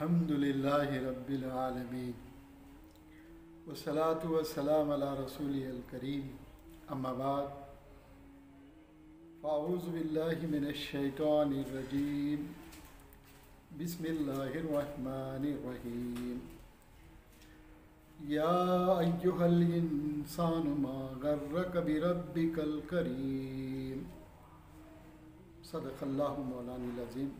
الحمدللہ رب العالمین والصلاة والسلام علی رسولہ الکریم اما بعد فاعوذ باللہ من الشیطان الرجیم بسم اللہ الرحمن الرحیم یا ایہا الانسان ما غرک بربک الکریم صدق اللہ مولانا العظیم۔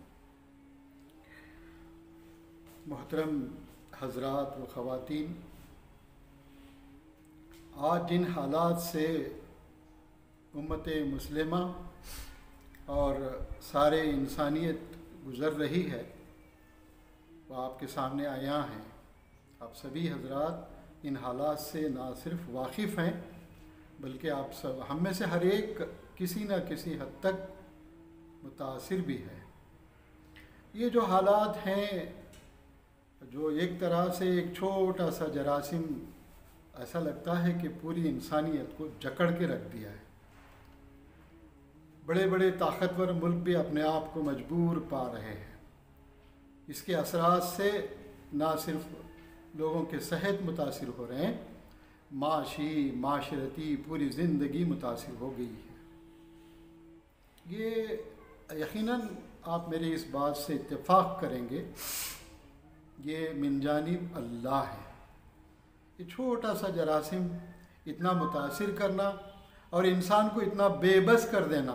محترم حضرات و خواتین، آج جن حالات سے امت مسلمہ اور سارے انسانیت گزر رہی ہے وہ آپ کے سامنے آیا ہیں۔ آپ سبھی حضرات ان حالات سے نہ صرف واقف ہیں بلکہ آپ سب ہم میں سے ہر ایک کسی نہ کسی حد تک متاثر بھی ہے۔ یہ جو حالات ہیں، جو ایک طرح سے ایک چھوٹا سا جراثیم ایسا لگتا ہے کہ پوری انسانیت کو جکڑ کے رکھ دیا ہے۔ بڑے بڑے طاقتور ملک بھی اپنے آپ کو مجبور پا رہے ہیں۔ اس کے اثرات سے نہ صرف لوگوں کے صحت متاثر ہو رہے ہیں، معاشی، معاشرتی پوری زندگی متاثر ہو گئی ہے۔ یہ یقیناً آپ میری اس بات سے اتفاق کریں گے، یہ من جانب اللہ ہے۔ یہ چھوٹا سا جراثیم اتنا متاثر کرنا اور انسان کو اتنا بے بس کر دینا،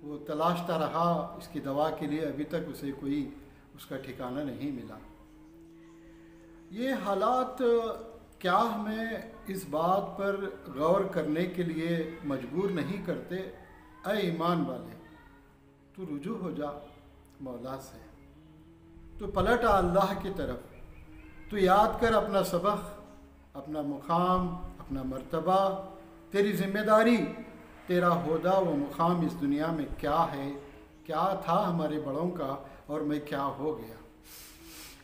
وہ تلاشتا رہا اس کی دوا کے لیے، ابھی تک اسے کوئی اس کا ٹھکانہ نہیں ملا۔ یہ حالات کیا ہمیں اس بات پر غور کرنے کے لیے مجبور نہیں کرتے؟ اے ایمان والے، تو رجوع ہو جا مولا سے، تو پلٹ آ اللہ کی طرف، تو یاد کر اپنا سبق، اپنا مقام، اپنا مرتبہ، تیری ذمہ داری، تیرا عہدہ و مقام اس دنیا میں کیا ہے، کیا تھا ہمارے بڑوں کا اور میں کیا ہو گیا۔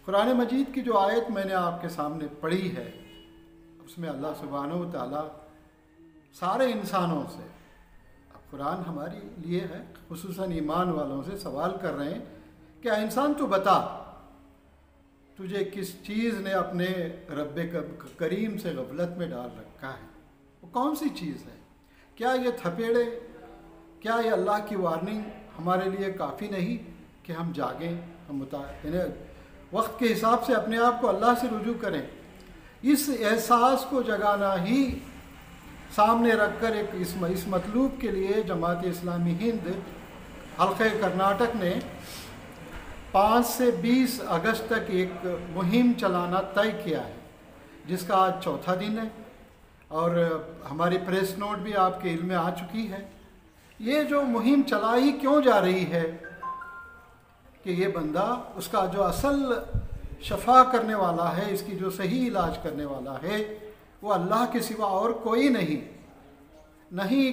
قرآن مجید کی جو آیت میں نے آپ کے سامنے پڑھی ہے، اس میں اللہ سبحانہ و تعالیٰ سارے انسانوں سے، اب قرآن ہمارے لیے ہے، خصوصاً ایمان والوں سے سوال کر رہے ہیں کہ انسان تو بتا، تجھے کس چیز نے اپنے رب کریم سے غفلت میں ڈال رکھا ہے؟ وہ کون سی چیز ہے؟ کیا یہ تھپیڑے، کیا یہ اللہ کی وارننگ ہمارے لیے کافی نہیں کہ ہم جاگیں، ہم یعنی وقت کے حساب سے اپنے آپ کو اللہ سے رجوع کریں؟ اس احساس کو جگانا ہی سامنے رکھ کر ایک اس مطلوب کے لیے جماعت اسلامی ہند حلقہ کرناٹک نے 5 سے 20 اگست تک ایک مہم چلانا طے کیا ہے، جس کا آج چوتھا دن ہے، اور ہماری پریس نوٹ بھی آپ کے علم میں آ چکی ہے۔ یہ جو مہم چلائی کیوں جا رہی ہے کہ یہ بندہ، اس کا جو اصل شفا کرنے والا ہے، اس کی جو صحیح علاج کرنے والا ہے، وہ اللہ کے سوا اور کوئی نہیں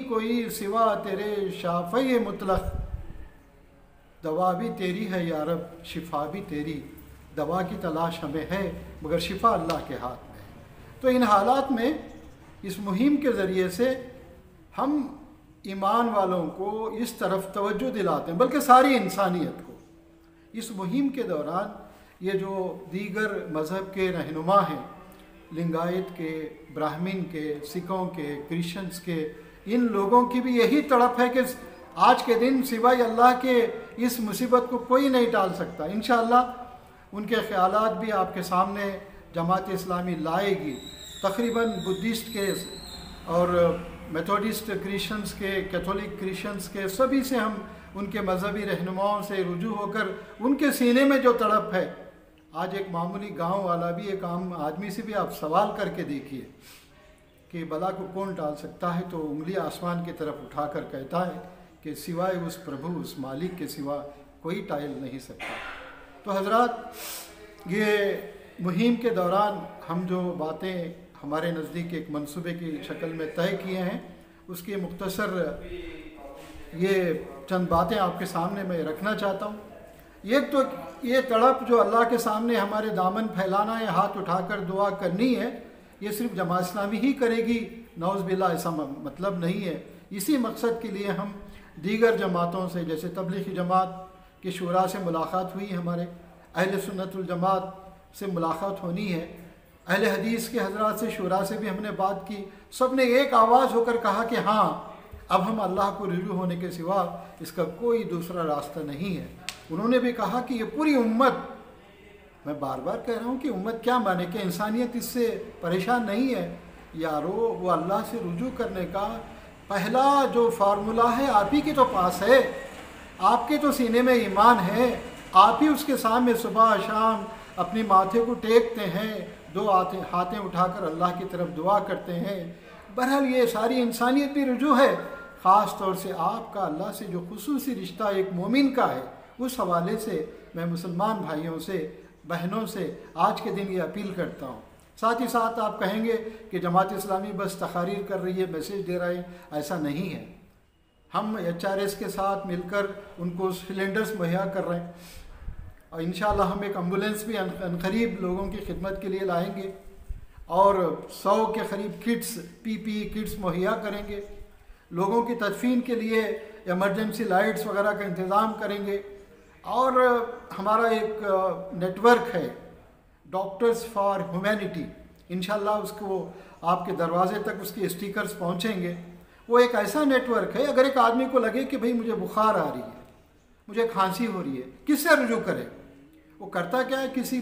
کوئی سوا تیرے شافی مطلق۔ دوا بھی تیری ہے یا رب، شفا بھی تیری، دوا کی تلاش ہمیں ہے مگر شفا اللہ کے ہاتھ میں ہے۔ تو ان حالات میں اس مہم کے ذریعے سے ہم ایمان والوں کو اس طرف توجہ دلاتے ہیں، بلکہ ساری انسانیت کو۔ اس مہم کے دوران یہ جو دیگر مذہب کے رہنما ہیں، لنگایت کے، براہمن کے، سکھوں کے، کرسچنز کے، ان لوگوں کی بھی یہی تڑپ ہے کہ آج کے دن سوائے اللہ کے اس مصیبت کو کوئی نہیں ٹال سکتا۔ انشاءاللہ ان کے خیالات بھی آپ کے سامنے جماعت اسلامی لائے گی۔ تقریباً بدھسٹ کے اور میتھوڈسٹ کرسچنز کے، کیتھولک کرسچنز کے، سبھی سے ہم ان کے مذہبی رہنماؤں سے رجوع ہو کر ان کے سینے میں جو تڑپ ہے، آج ایک معمولی گاؤں والا بھی، ایک عام آدمی سے بھی آپ سوال کر کے دیکھیے کہ بلا کو کون ٹال سکتا ہے، تو انگلی آسمان کی طرف اٹھا کر کہتا ہے کہ سوائے اس پربھو، اس مالک کے سوا کوئی ٹال نہیں سکتا۔ تو حضرات، یہ مہم کے دوران ہم جو باتیں ہمارے نزدیک ایک منصوبے کی شکل میں طے کیے ہیں، اس کی مختصر یہ چند باتیں آپ کے سامنے میں رکھنا چاہتا ہوں۔ ایک تو یہ تڑپ جو اللہ کے سامنے ہمارے دامن پھیلانا ہے، ہاتھ اٹھا کر دعا کرنی ہے، یہ صرف جماعت اسلامی ہی کرے گی، نعوذ باللہ ایسا مطلب نہیں ہے۔ اسی مقصد کے لیے ہم دیگر جماعتوں سے، جیسے تبلیغی جماعت کی شورا سے ملاقات ہوئی ہمارے، اہل سنت الجماعت سے ملاقات ہونی ہے، اہل حدیث کے حضرات سے، شورا سے بھی ہم نے بات کی، سب نے ایک آواز ہو کر کہا کہ ہاں اب ہم اللہ کو رجوع ہونے کے سوا اس کا کوئی دوسرا راستہ نہیں ہے۔ انہوں نے بھی کہا کہ یہ پوری امت، میں بار بار کہہ رہا ہوں کہ امت کیا مانے کہ انسانیت اس سے پریشان نہیں ہے یارو، وہ اللہ سے رجوع کرنے کا پہلا جو فارمولہ ہے آپ ہی کے تو پاس ہے، آپ کے تو سینے میں ایمان ہے، آپ ہی اس کے سامنے صبح شام اپنی ماتھے کو ٹیکتے ہیں، دو ہاتھیں اٹھا کر اللہ کی طرف دعا کرتے ہیں۔ بہرحال یہ ساری انسانیت بھی رجوع ہے، خاص طور سے آپ کا اللہ سے جو خصوصی رشتہ ایک مومن کا ہے، اس حوالے سے میں مسلمان بھائیوں سے، بہنوں سے آج کے دن یہ اپیل کرتا ہوں۔ ساتھ ہی ساتھ آپ کہیں گے کہ جماعت اسلامی بس تقاریر کر رہی ہے، میسیج دے رہے ہیں، ایسا نہیں ہے۔ ہم HRS کے ساتھ مل کر ان کو سلنڈرز مہیا کر رہے ہیں، اور انشاءاللہ ہم ایک ایمبولینس بھی عنقریب لوگوں کی خدمت کے لیے لائیں گے، اور 100 کے قریب کٹس PPE کٹس مہیا کریں گے، لوگوں کی تدفین کے لیے ایمرجنسی لائٹس وغیرہ کا انتظام کریں گے، اور ہمارا ایک نیٹ ورک ہے ڈاکٹرز فار ہیومینٹی، انشاءاللہ اس کو آپ کے دروازے تک اس کے اسٹیکرز پہنچیں گے۔ وہ ایک ایسا نیٹ ورک ہے، اگر ایک آدمی کو لگے کہ بھئی مجھے بخار آ رہی ہے، مجھے کھانسی ہو رہی ہے، کس سے رجوع کرے؟ وہ کرتا کیا ہے، کسی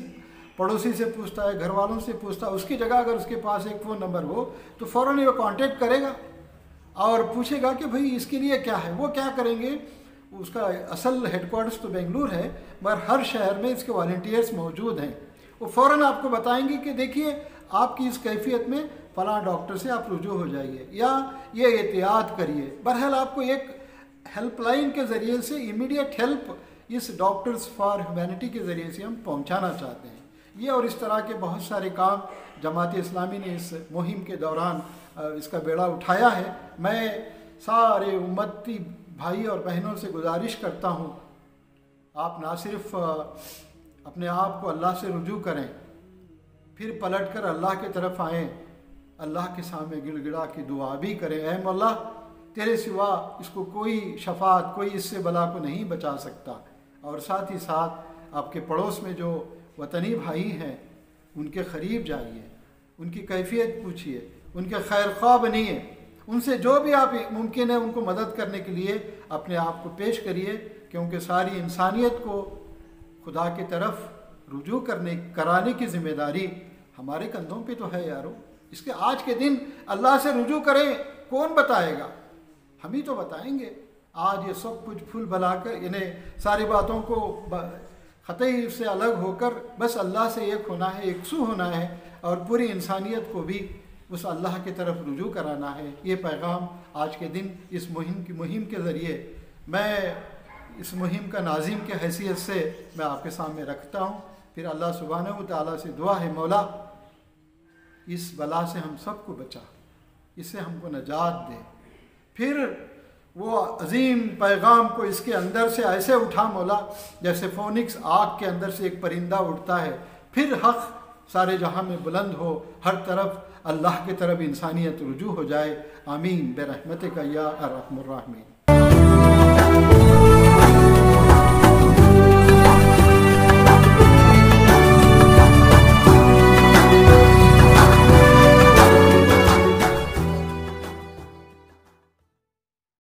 پڑوسی سے پوچھتا ہے، گھر والوں سے پوچھتا ہے، اس کی جگہ اگر اس کے پاس ایک فون نمبر ہو تو فوراً وہ کانٹیکٹ کرے گا اور پوچھے گا کہ بھئی اس کے لیے کیا ہے۔ وہ کیا کریں گے، اس کا اصل ہیڈ کوارٹرز تو بنگلور ہے، مگر ہر شہر میں اس کے والنٹیئرز موجود ہیں، وہ فوراً آپ کو بتائیں گے کہ دیکھیے آپ کی اس کیفیت میں فلاں ڈاکٹر سے آپ رجوع ہو جائیے یا یہ احتیاط کریے۔ بہرحال آپ کو ایک ہیلپ لائن کے ذریعے سے امیڈیٹ ہیلپ اس ڈاکٹرز فار ہیومینٹی کے ذریعے سے ہم پہنچانا چاہتے ہیں۔ یہ اور اس طرح کے بہت سارے کام جماعت اسلامی نے اس مہم کے دوران اس کا بیڑا اٹھایا ہے۔ میں سارے امتی بھائی اور بہنوں سے گزارش کرتا ہوں، آپ نہ صرف اپنے آپ کو اللہ سے رجوع کریں، پھر پلٹ کر اللہ کی طرف آئیں، اللہ کے سامنے گڑ گڑا کی دعا بھی کریں، اے مولا تیرے سوا اس کو کوئی شفاعت، کوئی اس سے بلا کو نہیں بچا سکتا۔ اور ساتھ ہی ساتھ آپ کے پڑوس میں جو وطنی بھائی ہیں ان کے قریب جائیے، ان کی کیفیت پوچھیے، ان کے خیر خواہ بنیے، ان سے جو بھی آپ ممکن ہے ان کو مدد کرنے کے لیے اپنے آپ کو پیش کریے، کیونکہ ساری انسانیت کو خدا کی طرف رجوع کرانے کی ذمہ داری ہمارے کندھوں پہ تو ہے یارو۔ اس کے آج کے دن اللہ سے رجوع کریں، کون بتائے گا؟ ہم ہی تو بتائیں گے۔ آج یہ سب کچھ پھول بلا کر انہیں ساری باتوں کو خطئی سے الگ ہو کر بس اللہ سے ایک ہونا ہے، یکسو ہونا ہے، اور پوری انسانیت کو بھی اس اللہ کی طرف رجوع کرانا ہے۔ یہ پیغام آج کے دن اس مہم کے ذریعے میں اس مہم کا ناظم کے حیثیت سے میں آپ کے سامنے رکھتا ہوں۔ پھر اللہ سبحانہ و تعالیٰ سے دعا ہے، مولا اس بلا سے ہم سب کو بچا، اس سے ہم کو نجات دے، پھر وہ عظیم پیغام کو اس کے اندر سے ایسے اٹھا مولا جیسے فونکس آگ کے اندر سے ایک پرندہ اٹھتا ہے، پھر حق سارے جہاں میں بلند ہو، ہر طرف اللہ کی طرف انسانیت رجوع ہو جائے۔ آمین برحمتک یا ارحم الراحمین۔